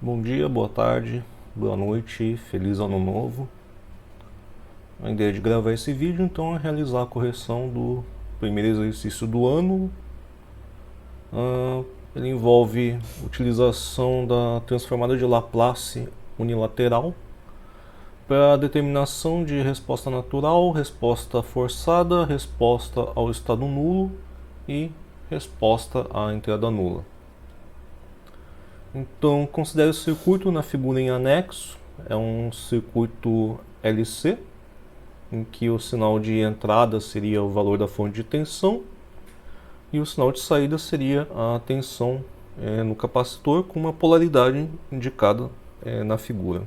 Bom dia, boa tarde, boa noite, feliz ano novo. A ideia de gravar esse vídeo então é realizar a correção do primeiro exercício do ano. Ele envolve utilização da transformada de Laplace unilateral para a determinação de resposta natural, resposta forçada, resposta ao estado nulo e resposta à entrada nula. Então, considere o circuito na figura em anexo. É um circuito LC, em que o sinal de entrada seria o valor da fonte de tensão e o sinal de saída seria a tensão no capacitor com uma polaridade indicada na figura.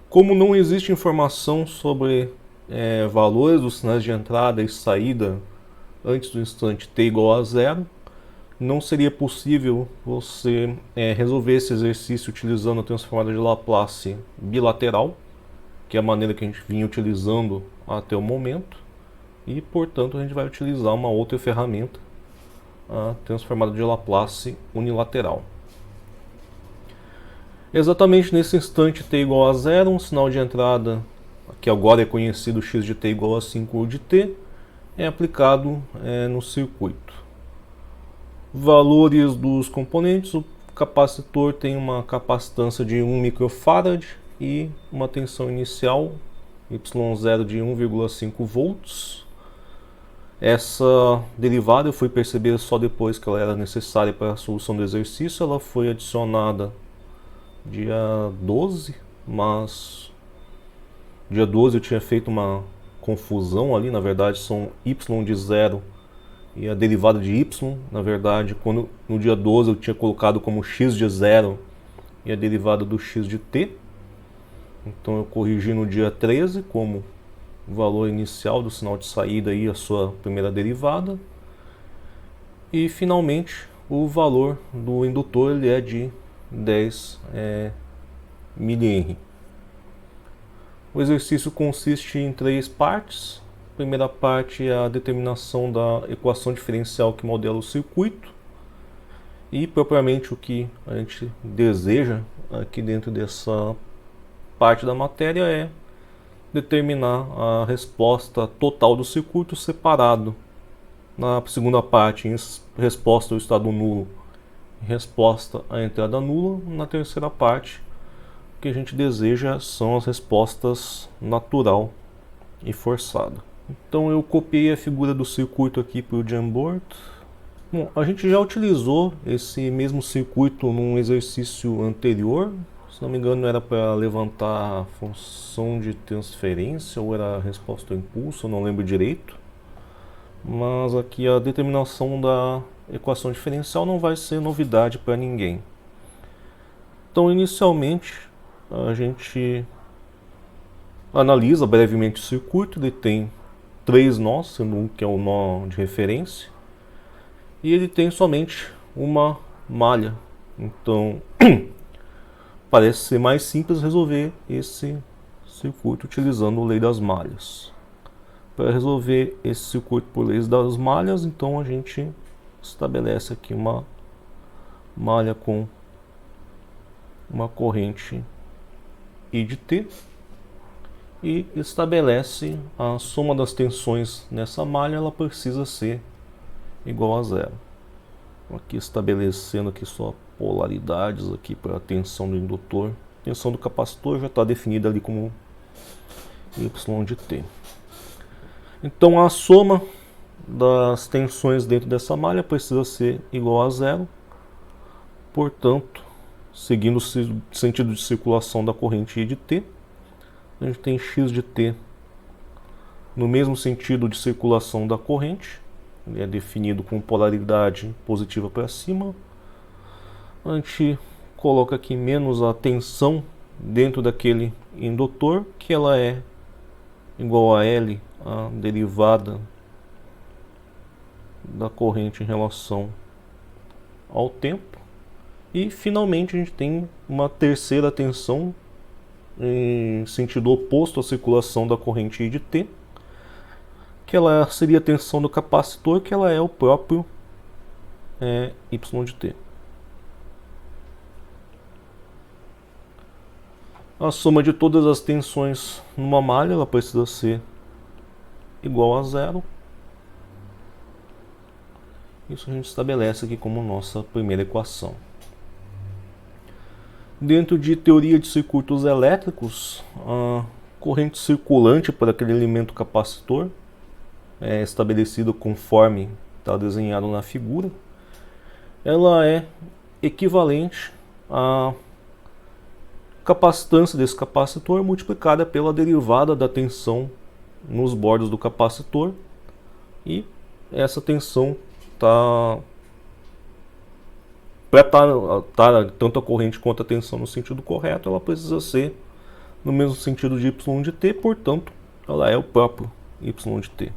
Como não existe informação sobre valores dos sinais de entrada e saída antes do instante t igual a zero, não seria possível você resolver esse exercício utilizando a transformada de Laplace bilateral, que é a maneira que a gente vinha utilizando até o momento, e portanto a gente vai utilizar uma outra ferramenta, a transformada de Laplace unilateral. Exatamente nesse instante t igual a zero, um sinal de entrada, que agora é conhecido x de t igual a 5 de t, é aplicado no circuito. Valores dos componentes: o capacitor tem uma capacitância de 1 microfarad e uma tensão inicial Y0 de 1,5 volts. Essa derivada eu fui perceber só depois que ela era necessária para a solução do exercício. Ela foi adicionada dia 12, mas dia 12 eu tinha feito uma confusão ali. Na verdade são Y de 0 e a derivada de y, na verdade, quando no dia 12 eu tinha colocado como x de 0 e a derivada do x de t. Então eu corrigi no dia 13 como o valor inicial do sinal de saída e a sua primeira derivada. E finalmente o valor do indutor ele é de 10 mH. O exercício consiste em 3 partes. A primeira parte é a determinação da equação diferencial que modela o circuito. E propriamente o que a gente deseja aqui dentro dessa parte da matéria é determinar a resposta total do circuito separado. Na segunda parte, em resposta ao estado nulo e resposta à entrada nula. Na terceira parte, o que a gente deseja são as respostas natural e forçada. Então eu copiei a figura do circuito aqui para o Jamboard. Bom, a gente já utilizou esse mesmo circuito num exercício anterior. Se não me engano era para levantar a função de transferência ou era a resposta ao impulso, eu não lembro direito. Mas aqui a determinação da equação diferencial não vai ser novidade para ninguém. Então inicialmente a gente analisa brevemente o circuito. Ele tem 3 nós, sendo um que é o nó de referência, e ele tem somente uma malha. Então parece ser mais simples resolver esse circuito utilizando a lei das malhas. Para resolver esse circuito por lei das malhas, então a gente estabelece aqui uma malha com uma corrente I de T e estabelece a soma das tensões nessa malha. Ela precisa ser igual a zero. Aqui estabelecendo aqui só polaridades aqui para a tensão do indutor. A tensão do capacitor já está definida ali como Y de T. Então a soma das tensões dentro dessa malha precisa ser igual a zero. Portanto, seguindo o sentido de circulação da corrente I de T, a gente tem x de t no mesmo sentido de circulação da corrente. Ele é definido com polaridade positiva para cima. A gente coloca aqui menos a tensão dentro daquele indutor, que ela é igual a L, a derivada da corrente em relação ao tempo. E finalmente a gente tem uma terceira tensão em sentido oposto à circulação da corrente I de T, que ela seria a tensão do capacitor, que ela é o próprio Y de T. A soma de todas as tensões numa malha ela precisa ser igual a zero. Isso a gente estabelece aqui como nossa primeira equação. Dentro de teoria de circuitos elétricos, a corrente circulante por aquele elemento capacitor é estabelecida conforme está desenhado na figura. Ela é equivalente à capacitância desse capacitor multiplicada pela derivada da tensão nos bordos do capacitor, e essa tensão para estar tanto a corrente quanto a tensão no sentido correto, ela precisa ser no mesmo sentido de y de t, portanto ela é o próprio y de t.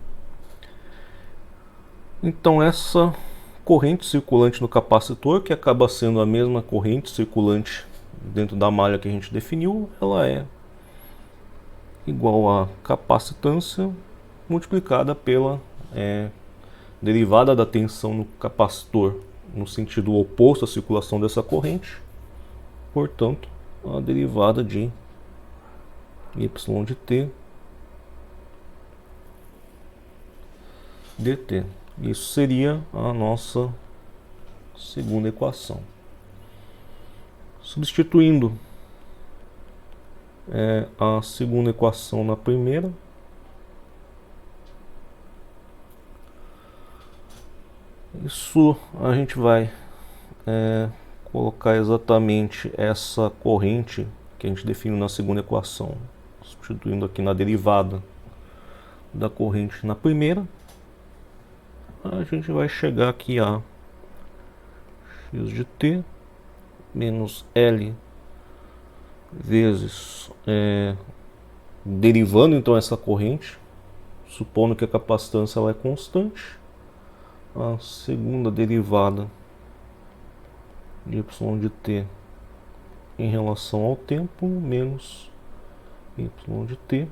Então essa corrente circulante no capacitor, que acaba sendo a mesma corrente circulante dentro da malha que a gente definiu, ela é igual a capacitância multiplicada pela derivada da tensão no capacitor no sentido oposto à circulação dessa corrente, portanto a derivada de y de t dt. Isso seria a nossa segunda equação. Substituindo a segunda equação na primeira, isso a gente vai colocar exatamente essa corrente que a gente definiu na segunda equação, substituindo aqui na derivada da corrente na primeira. A gente vai chegar aqui a x de t menos L vezes, derivando então essa corrente, supondo que a capacitância ela é constante, a segunda derivada de y de t em relação ao tempo menos y de t,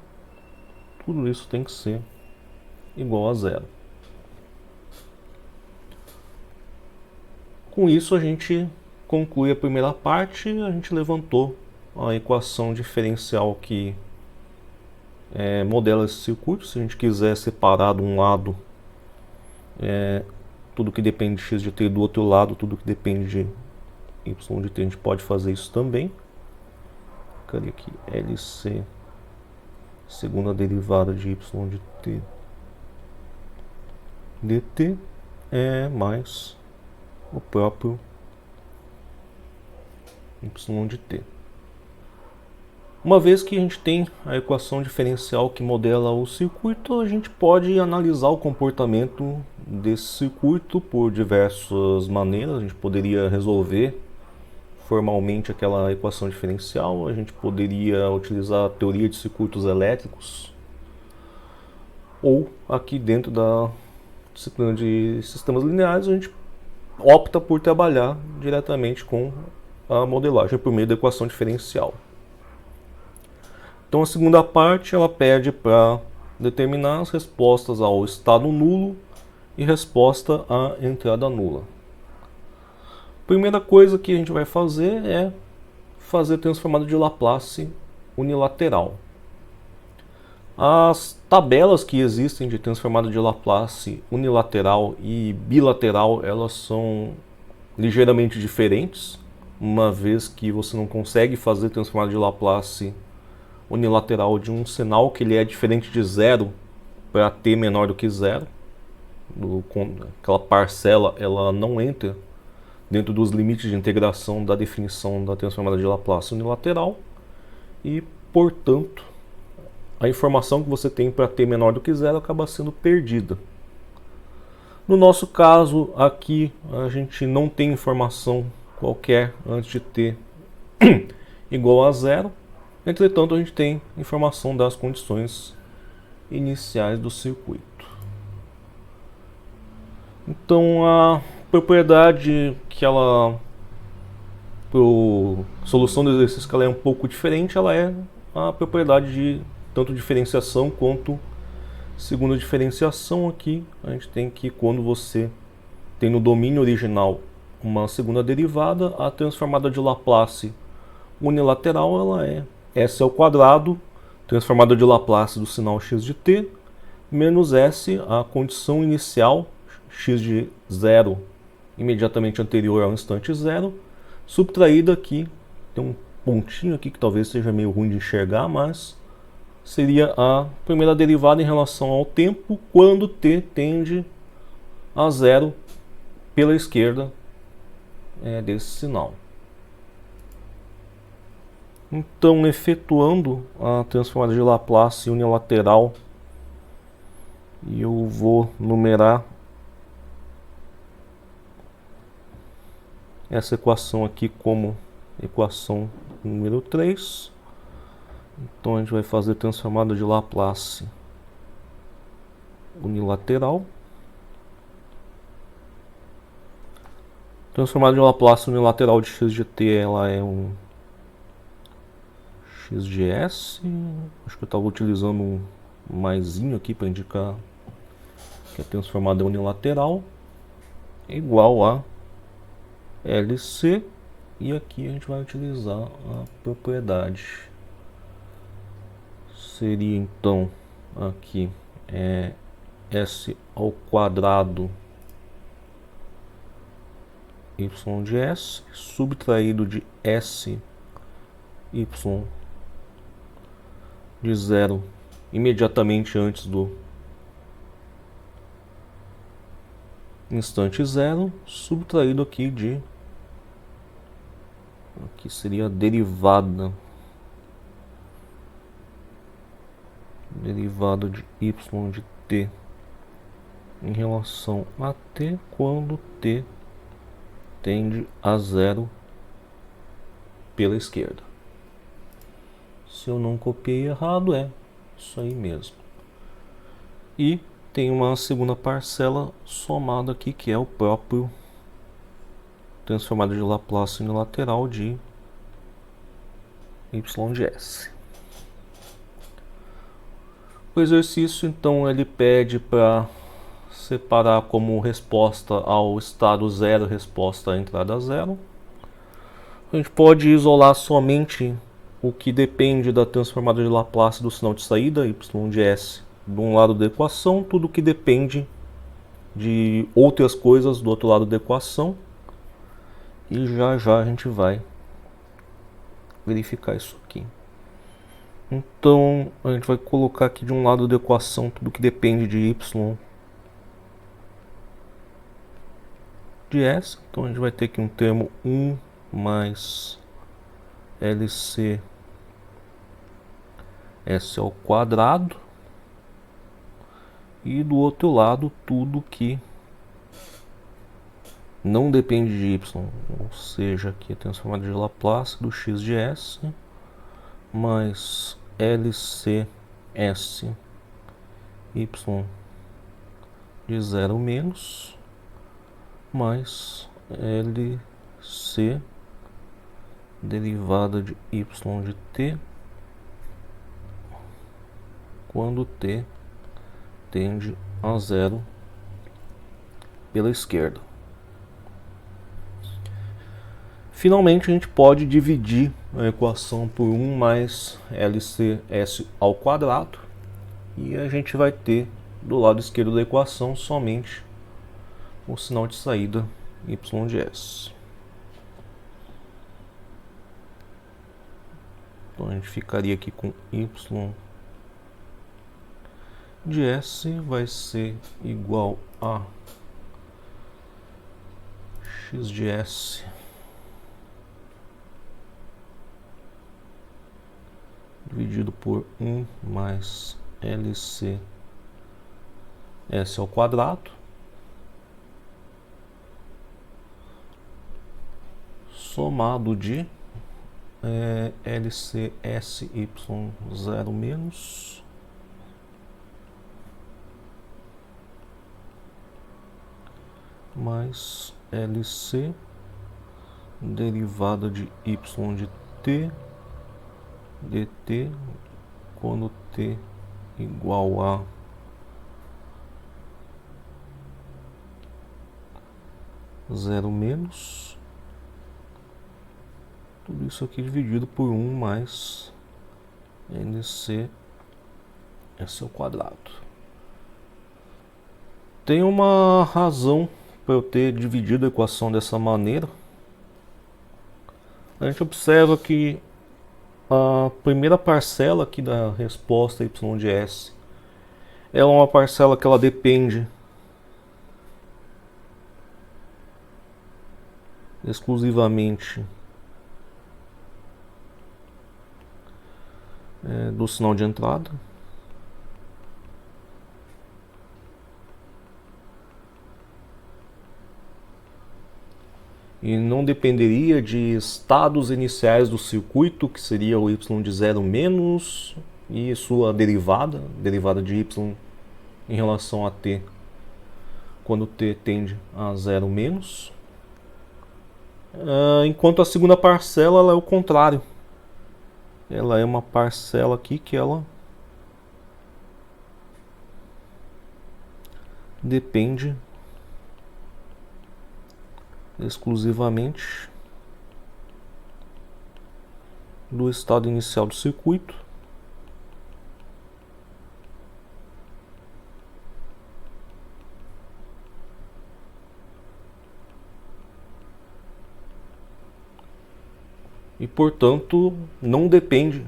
tudo isso tem que ser igual a zero. Com isso a gente conclui a primeira parte. A gente levantou a equação diferencial que modela esse circuito. Se a gente quiser separar de um lado tudo que depende de x de t, do outro lado tudo que depende de y de t, a gente pode fazer isso também. Cadê aqui? LC segunda derivada de y de t dt mais o próprio y de t. Uma vez que a gente tem a equação diferencial que modela o circuito, a gente pode analisar o comportamento desse circuito por diversas maneiras. A gente poderia resolver formalmente aquela equação diferencial, a gente poderia utilizar a teoria de circuitos elétricos, ou aqui dentro da disciplina de sistemas lineares a gente opta por trabalhar diretamente com a modelagem por meio da equação diferencial. Então a segunda parte ela pede para determinar as respostas ao estado nulo e resposta à entrada nula. Primeira coisa que a gente vai fazer é fazer transformada de Laplace unilateral. As tabelas que existem de transformada de Laplace unilateral e bilateral, elas são ligeiramente diferentes, uma vez que você não consegue fazer transformada de Laplace unilateral de um sinal que ele é diferente de zero para t menor do que zero. Aquela parcela ela não entra dentro dos limites de integração da definição da transformada de Laplace unilateral e, portanto, a informação que você tem para t menor do que zero acaba sendo perdida. No nosso caso aqui, a gente não tem informação qualquer antes de t igual a zero. Entretanto, a gente tem informação das condições iniciais do circuito. Então, a propriedade que ela, para a solução do exercício, que ela é um pouco diferente, ela é a propriedade de tanto diferenciação quanto segunda diferenciação. Aqui a gente tem que, quando você tem no domínio original uma segunda derivada, a transformada de Laplace unilateral ela é S ao quadrado, transformada de Laplace do sinal x de t, menos S, a condição inicial, x de 0, imediatamente anterior ao instante zero, subtraída aqui, tem um pontinho aqui que talvez seja meio ruim de enxergar, mas seria a primeira derivada em relação ao tempo quando t tende a zero pela esquerda desse sinal. Então, efetuando a transformada de Laplace unilateral, e eu vou numerar essa equação aqui como equação número 3. Então a gente vai fazer transformada de Laplace unilateral. Transformada de Laplace unilateral de x de t, ela é um x de s. Acho que eu estava utilizando um maisinho aqui para indicar que a transformada unilateral é igual a LC, e aqui a gente vai utilizar a propriedade. Seria então aqui S ao quadrado y de s subtraído de S y de 0 imediatamente antes do instante zero, subtraído aqui de, aqui seria a derivada de y de t em relação a t quando t tende a zero pela esquerda. Se eu não copiei errado, é isso aí mesmo. E tem uma segunda parcela somada aqui, que é o próprio transformada de Laplace unilateral de y de s. O exercício, então, ele pede para separar como resposta ao estado zero, resposta à entrada zero. A gente pode isolar somente o que depende da transformada de Laplace do sinal de saída, y de s, de um lado da equação, tudo que depende de outras coisas do outro lado da equação. E já já a gente vai verificar isso aqui. Então, a gente vai colocar aqui de um lado da equação tudo que depende de y de s. Então, a gente vai ter aqui um termo 1 mais LC S ao quadrado. E do outro lado, tudo que não depende de y, ou seja, aqui a transformada de Laplace do x de s mais LCS y de 0 menos mais LC derivada de y de t quando t tende a zero pela esquerda. Finalmente, a gente pode dividir a equação por 1 mais LCS ao quadrado, e a gente vai ter do lado esquerdo da equação somente o sinal de saída y de s. Então a gente ficaria aqui com y de s vai ser igual a x de s dividido por 1 mais LC S ao quadrado, somado de LCSY 0 menos mais LC derivada de y de t dt quando t igual a zero menos tudo isso aqui dividido por 1 mais LC S ao quadrado. Tem uma razão para eu ter dividido a equação dessa maneira. A gente observa que a primeira parcela aqui da resposta y de s é uma parcela que ela depende exclusivamente do sinal de entrada. E não dependeria de estados iniciais do circuito, que seria o y de 0 menos e sua derivada de y em relação a t, quando t tende a 0 menos. Enquanto a segunda parcela ela é o contrário. Ela é uma parcela aqui que ela depende exclusivamente do estado inicial do circuito. E, portanto, não depende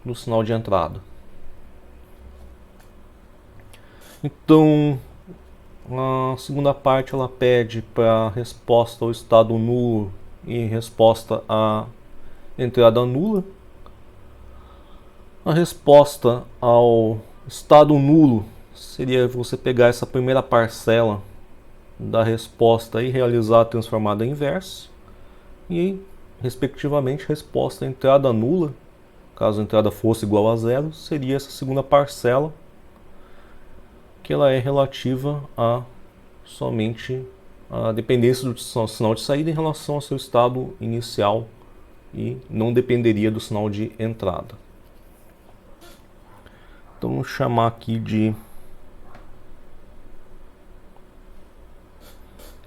do sinal de entrada. Então, a segunda parte ela pede para resposta ao estado nulo e resposta à entrada nula. A resposta ao estado nulo seria você pegar essa primeira parcela da resposta e realizar a transformada inversa. E, respectivamente, resposta à entrada nula, caso a entrada fosse igual a zero, seria essa segunda parcela, que ela é relativa a somente a dependência do sinal de saída em relação ao seu estado inicial e não dependeria do sinal de entrada. Então vamos chamar aqui de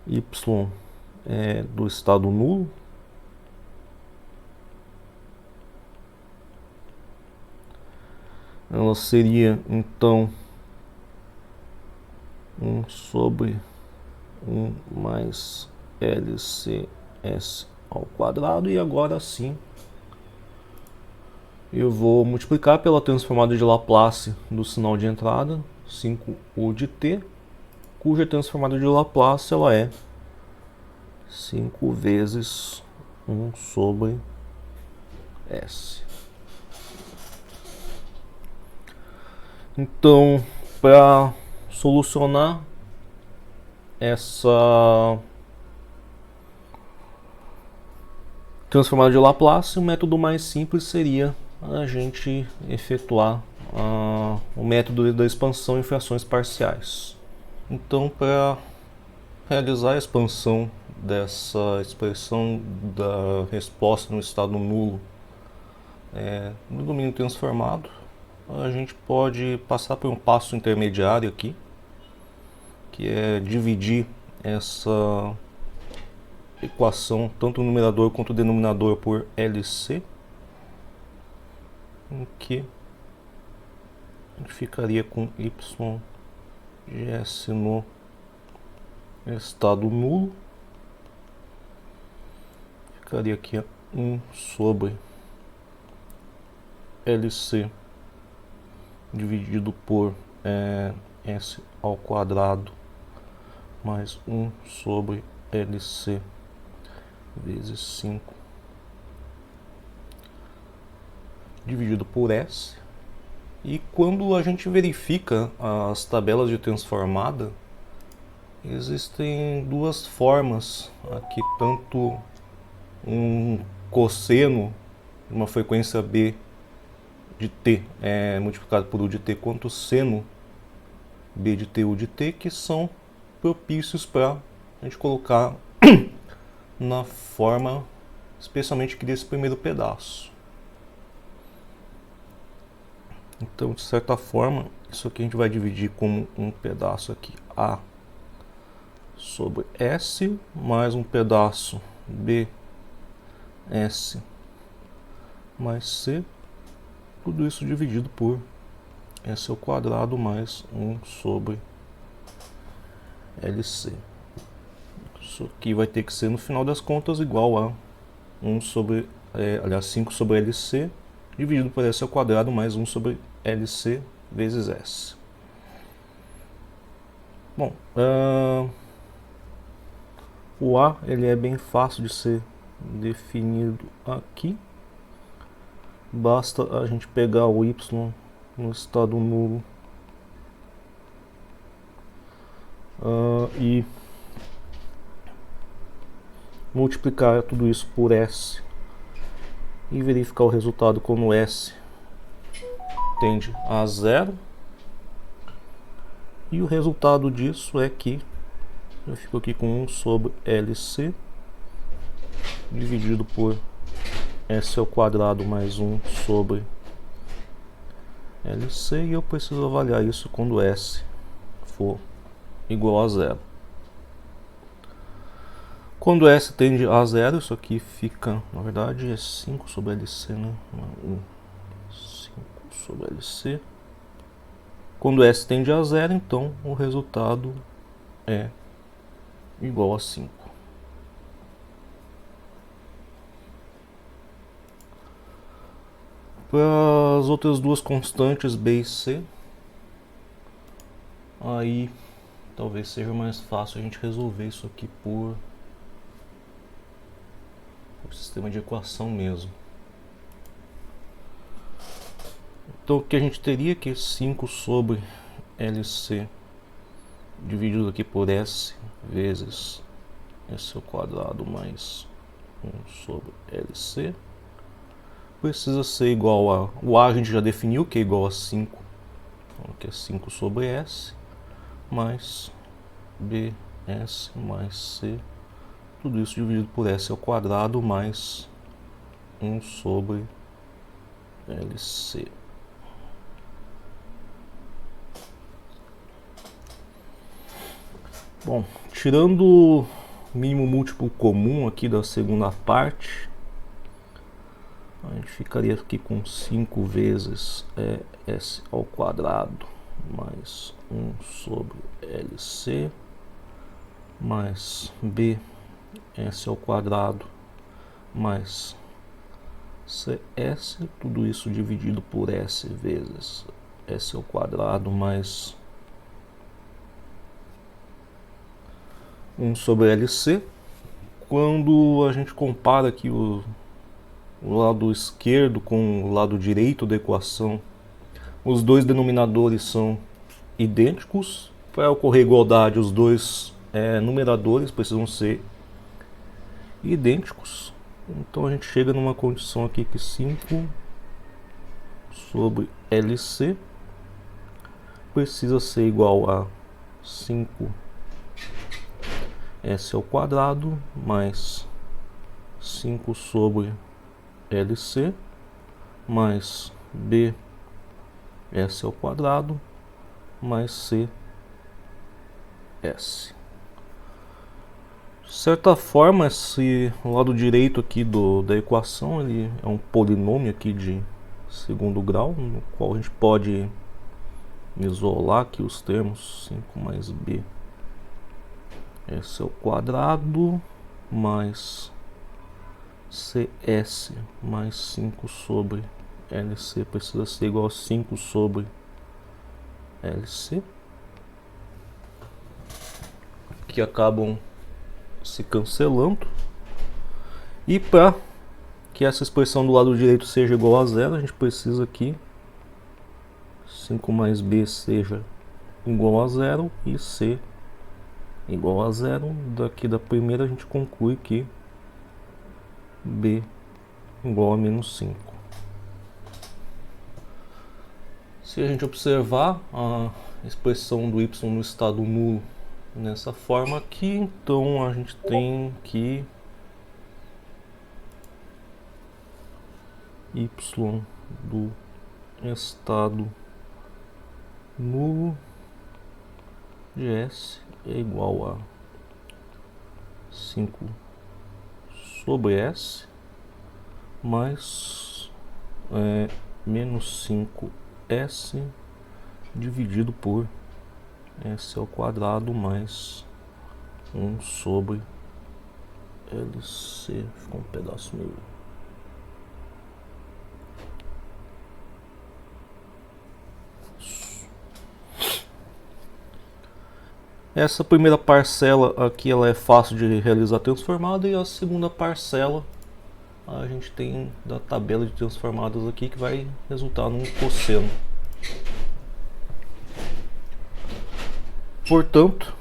y do estado nulo. Ela seria então 1 sobre 1 mais LCS ao quadrado. E agora sim eu vou multiplicar pela transformada de Laplace do sinal de entrada, 5U de t, cuja transformada de Laplace ela é 5 vezes 1 sobre S. Então, para solucionar essa transformada de Laplace, o método mais simples seria a gente efetuar o método da expansão em frações parciais. Então, para realizar a expansão dessa expressão da resposta no estado nulo no domínio transformado, a gente pode passar por um passo intermediário aqui, que é dividir essa equação, tanto o numerador quanto o denominador, por LC, em que a gente ficaria com y de S no estado nulo. Ficaria aqui 1 sobre LC dividido por S ao quadrado mais 1 sobre LC vezes 5 dividido por S. E quando a gente verifica as tabelas de transformada, existem duas formas aqui, tanto um cosseno de uma frequência B de t multiplicado por U de t, quanto seno B de t, U de t, que são propícios para a gente colocar na forma, especialmente aqui desse primeiro pedaço. Então, de certa forma, isso aqui a gente vai dividir como um pedaço aqui A sobre S, mais um pedaço BS mais C, tudo isso dividido por S ao quadrado mais 1 sobre LC. Isso aqui vai ter que ser, no final das contas, igual a 1 sobre, aliás, 5 sobre LC, dividido por S ao quadrado mais 1 sobre LC vezes S. Bom, o A ele é bem fácil de ser definido aqui. Basta a gente pegar o Y no estado nulo e multiplicar tudo isso por S e verificar o resultado quando S tende a 0. E o resultado disso é que eu fico aqui com 1 sobre LC dividido por S ao quadrado mais 1 sobre LC, e eu preciso avaliar isso quando S for igual a 0. Quando S tende a 0, isso aqui fica, na verdade, é 5 sobre LC, né? 5 sobre LC. Quando S tende a 0, então o resultado é igual a 5. Para as outras duas constantes, B e C, aí talvez seja mais fácil a gente resolver isso aqui por sistema de equação mesmo. Então o que a gente teria que 5 sobre LC dividido aqui por S vezes S ao quadrado mais 1 sobre LC precisa ser igual a... O A a gente já definiu que é igual a 5, então aqui é 5 sobre S mais BS mais C, tudo isso dividido por S ao quadrado mais 1 sobre LC. Bom, tirando o mínimo múltiplo comum aqui da segunda parte, a gente ficaria aqui com 5 vezes S ao quadrado mais 1 sobre LC mais B S ao quadrado mais CS, tudo isso dividido por S vezes S ao quadrado mais 1 sobre LC. Quando a gente compara aqui o lado esquerdo com o lado direito da equação, os dois denominadores são idênticos. Para ocorrer igualdade, os dois numeradores precisam ser idênticos. Então a gente chega numa condição aqui que 5 sobre LC precisa ser igual a 5 S ao quadrado mais 5 sobre LC mais B S ao quadrado mais C S. De certa forma, esse lado direito aqui da equação ele é um polinômio aqui de segundo grau, no qual a gente pode isolar aqui os termos 5 mais B S ao quadrado mais CS mais 5 sobre LC precisa ser igual a 5 sobre LC, que acabam se cancelando. E para que essa expressão do lado direito seja igual a 0, a gente precisa que 5 mais B seja igual a 0 e C igual a 0. Daqui da primeira a gente conclui que B igual a menos 5. Se a gente observar a expressão do y no estado nulo nessa forma aqui, então a gente tem que y do estado nulo de S é igual a 5 sobre S mais menos 5s dividido por s ao quadrado mais 1 sobre LC. Ficou um pedaço meio... Essa primeira parcela aqui ela é fácil de realizar transformada, e a segunda parcela a gente tem da tabela de transformadas aqui, que vai resultar num cosseno. Portanto,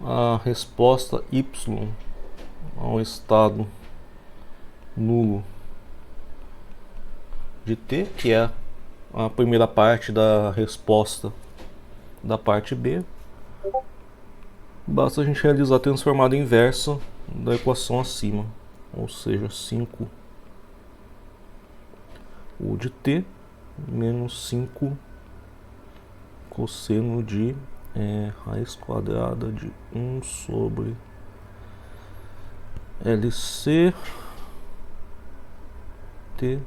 a resposta y ao estado nulo de t, que é a primeira parte da resposta da parte B, basta a gente realizar a transformada inversa da equação acima, ou seja, 5 u de t menos 5 cosseno de raiz quadrada de 1 sobre LC t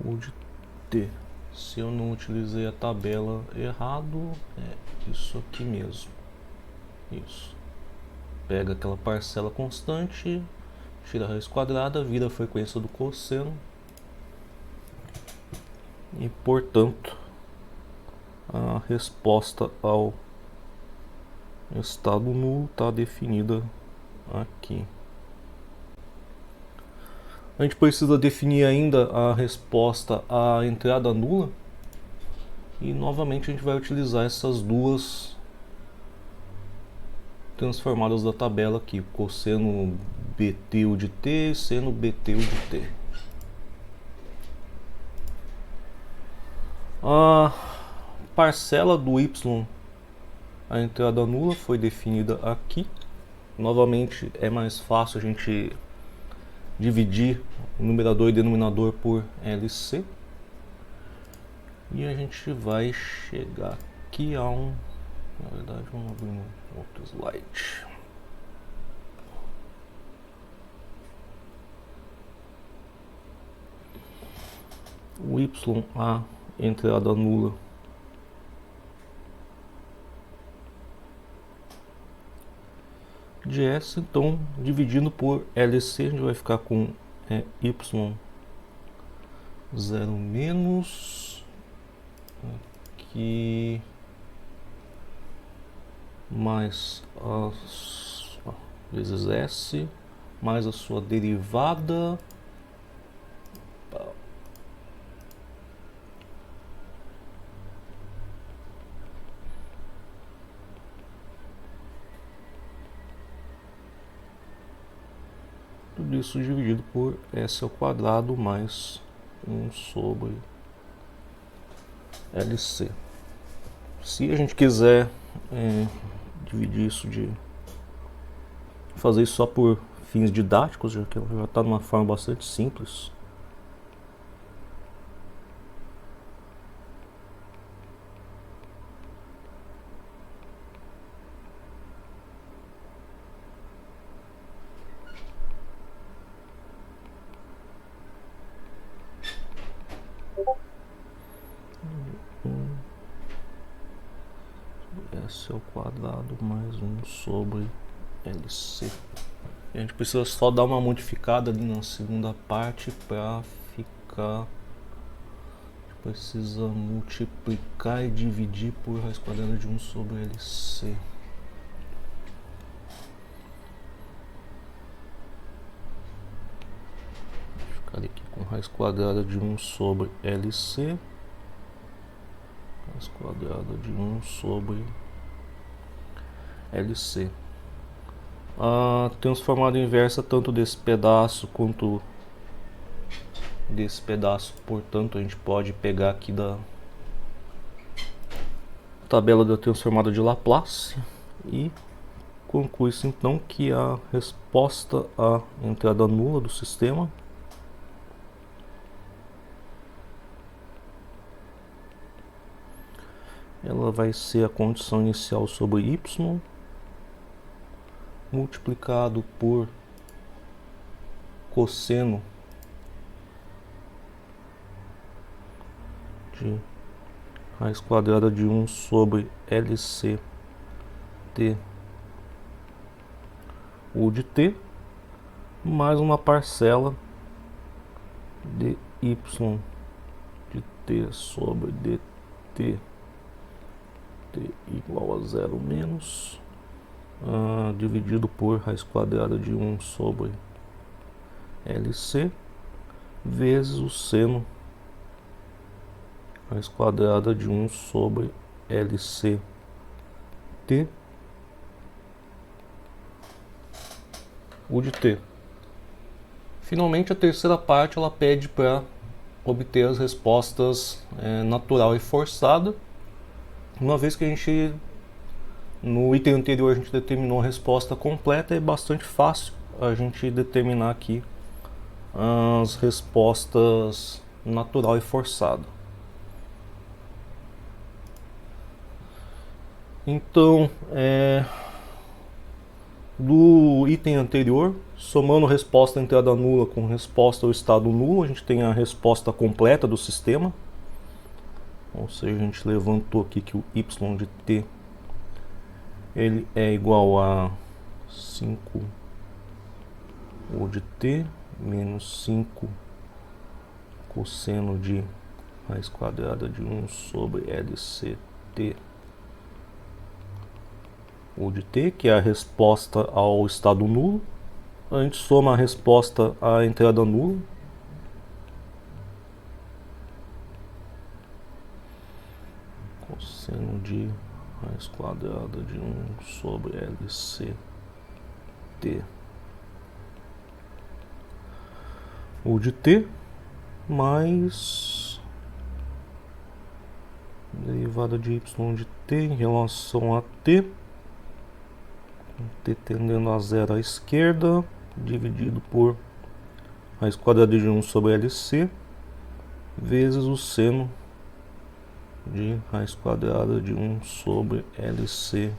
u de t. Se eu não utilizei a tabela errado, é isso aqui mesmo. Isso. Pega aquela parcela constante, tira a raiz quadrada, vira a frequência do cosseno e, portanto, a resposta ao estado nulo está definida aqui. A gente precisa definir ainda a resposta à entrada nula, e novamente a gente vai utilizar essas duas transformadas da tabela aqui, cosseno BT de t e seno BT de t. A parcela do y, a entrada nula, foi definida aqui. Novamente é mais fácil a gente dividir o numerador e denominador por LC. E a gente vai chegar aqui a um... Na verdade, vamos abrir um outro slide. O y, a entrada nula, de S, então dividindo por LC a gente vai ficar com y 0 menos aqui mais vezes S mais a sua derivada tudo isso dividido por S ao quadrado mais 1 sobre LC. Se a gente quiser dividir isso, fazer isso só por fins didáticos, já que ela já está numa forma bastante simples. S ao quadrado mais 1 sobre LC. E a gente precisa só dar uma modificada ali na segunda parte para ficar... A gente precisa multiplicar e dividir por raiz quadrada de 1 sobre LC. Vou ficar aqui com raiz quadrada de 1 sobre LC. Raiz quadrada de 1 sobre LC. A transformada inversa tanto desse pedaço quanto desse pedaço, portanto a gente pode pegar aqui da tabela da transformada de Laplace e conclui-se então que a resposta à entrada nula do sistema ela vai ser a condição inicial sobre y multiplicado por cosseno de raiz quadrada de 1 sobre LCT U de t, mais uma parcela de y de t sobre dt t igual a 0 menos dividido por raiz quadrada de 1 sobre LC vezes o seno raiz quadrada de 1 sobre LCT U de t. Finalmente, a terceira parte ela pede para obter as respostas natural e forçada. Uma vez que a gente, no item anterior, a gente determinou a resposta completa, é bastante fácil a gente determinar aqui as respostas natural e forçada. Então, do item anterior, somando resposta entrada nula com resposta ao estado nulo, a gente tem a resposta completa do sistema. Ou seja, a gente levantou aqui que o y de t ele é igual a 5 U de t menos 5 cosseno de raiz quadrada de 1 sobre LCT U de t, que é a resposta ao estado nulo. A gente soma a resposta à entrada nula. Cosseno de raiz quadrada de 1 sobre LCT U de t mais derivada de y de t em relação a t, t tendendo a zero à esquerda, dividido por raiz quadrada de 1 sobre LC vezes o seno de raiz quadrada de 1 sobre LCT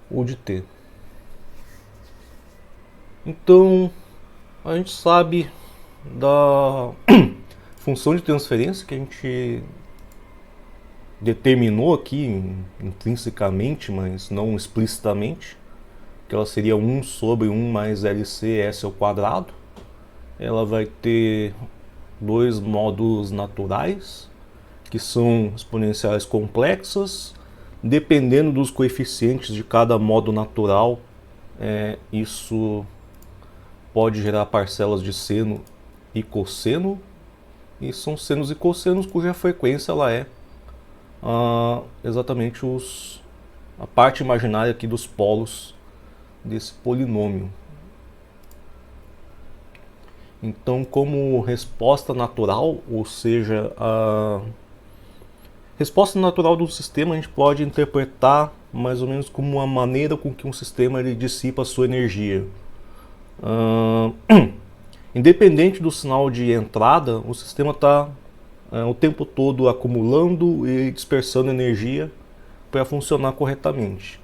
U de t. Então, a gente sabe da função de transferência que a gente determinou aqui intrinsecamente, mas não explicitamente, que ela seria 1 sobre 1 mais LCS ao quadrado. Ela vai ter dois módulos naturais, que são exponenciais complexas. Dependendo dos coeficientes de cada módulo natural, isso pode gerar parcelas de seno e cosseno, e são senos e cossenos cuja frequência ela é exatamente a parte imaginária aqui dos polos desse polinômio. Então, como resposta natural, ou seja, a resposta natural do sistema, a gente pode interpretar mais ou menos como uma maneira com que um sistema ele dissipa a sua energia. Independente do sinal de entrada, o sistema está o tempo todo acumulando e dispersando energia para funcionar corretamente.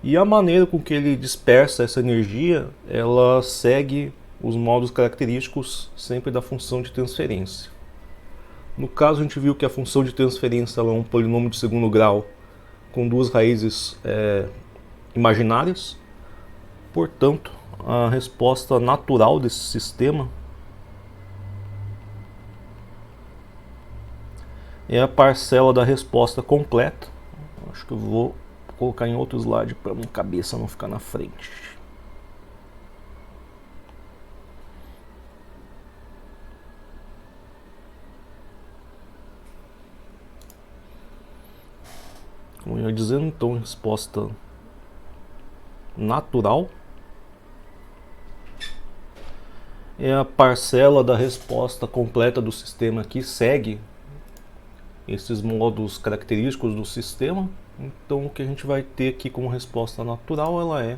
E a maneira com que ele dispersa essa energia, ela segue os modos característicos sempre da função de transferência. No caso, a gente viu que a função de transferência ela é um polinômio de segundo grau com duas raízes imaginárias. Portanto, a resposta natural desse sistema é a parcela da resposta completa. Acho que eu vou colocar em outro slide para minha cabeça não ficar na frente. Como eu ia dizendo, então, resposta natural é a parcela da resposta completa do sistema que segue esses modos característicos do sistema. Então, o que a gente vai ter aqui como resposta natural, ela é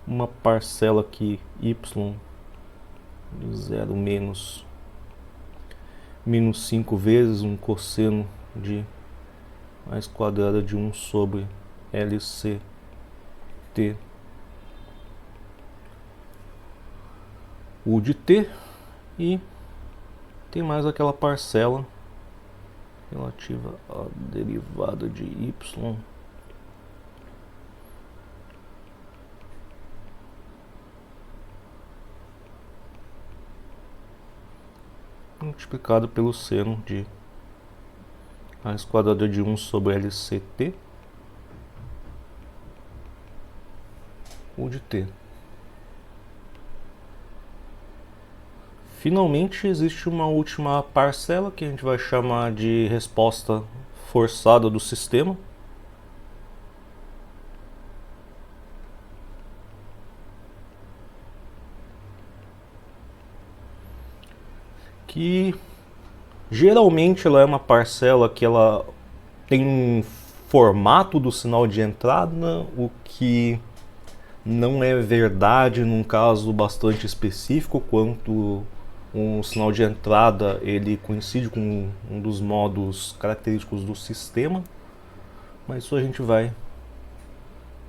uma parcela aqui y de 0 menos 5 vezes um cosseno de raiz quadrada de 1 sobre LCT U de t, e tem mais aquela parcela relativa à derivada de y multiplicado pelo seno de raiz quadrada de 1 sobre LCT U de t. Finalmente existe uma última parcela que a gente vai chamar de resposta forçada do sistema. Que geralmente ela é uma parcela que ela tem um formato do sinal de entrada, o que não é verdade num caso bastante específico, quanto um sinal de entrada ele coincide com um dos modos característicos do sistema, mas isso a gente vai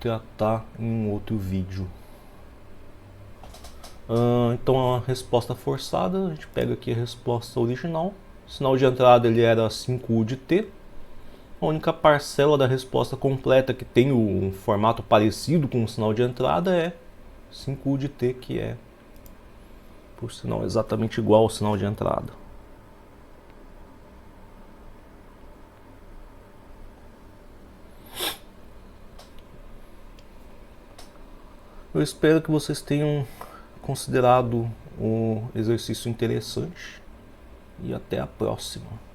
tratar em um outro vídeo. Então a resposta forçada, a gente pega aqui a resposta original. O sinal de entrada ele era 5U de t. A única parcela da resposta completa que tem um formato parecido com o sinal de entrada é 5U de t, que é, por sinal, exatamente igual ao sinal de entrada. Eu espero que vocês tenham considerado o exercício interessante e até a próxima.